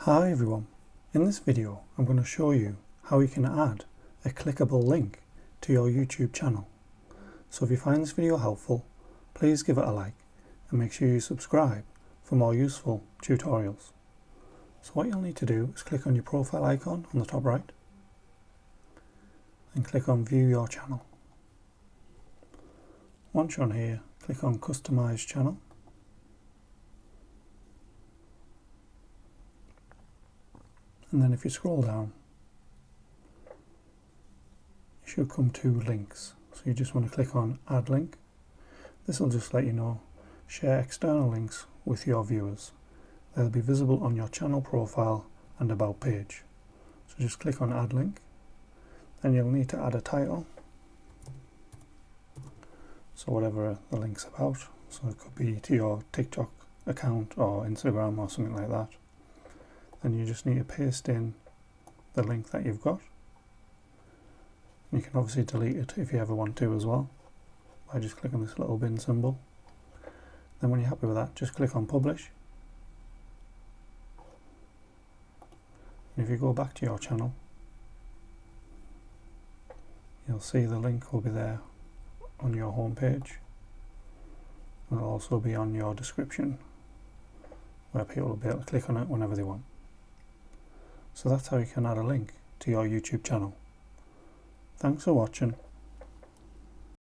Hi everyone, in this video I'm going to show you how you can add a clickable link to your YouTube channel. So if you find this video helpful, please give it a like and make sure you subscribe for more useful tutorials. So what you'll need to do is click on your profile icon on the top right and click on View Your Channel. Once you're on here, click on Customize Channel. And then if you scroll down, you should come to links. So you just want to click on Add Link. This will just let you know, share external links with your viewers. They'll be visible on your channel profile and About page. So just click on Add Link. Then you'll need to add a title. So whatever the link's about. So it could be to your TikTok account or Instagram or something like that. Then you just need to paste in the link that you've got. You can obviously delete it if you ever want to as well, by just clicking this little bin symbol. Then when you're happy with that, just click on Publish. And if you go back to your channel, you'll see the link will be there on your home page. It'll also be on your description, where people will be able to click on it whenever they want. So that's how you can add a link to your YouTube channel. Thanks for watching.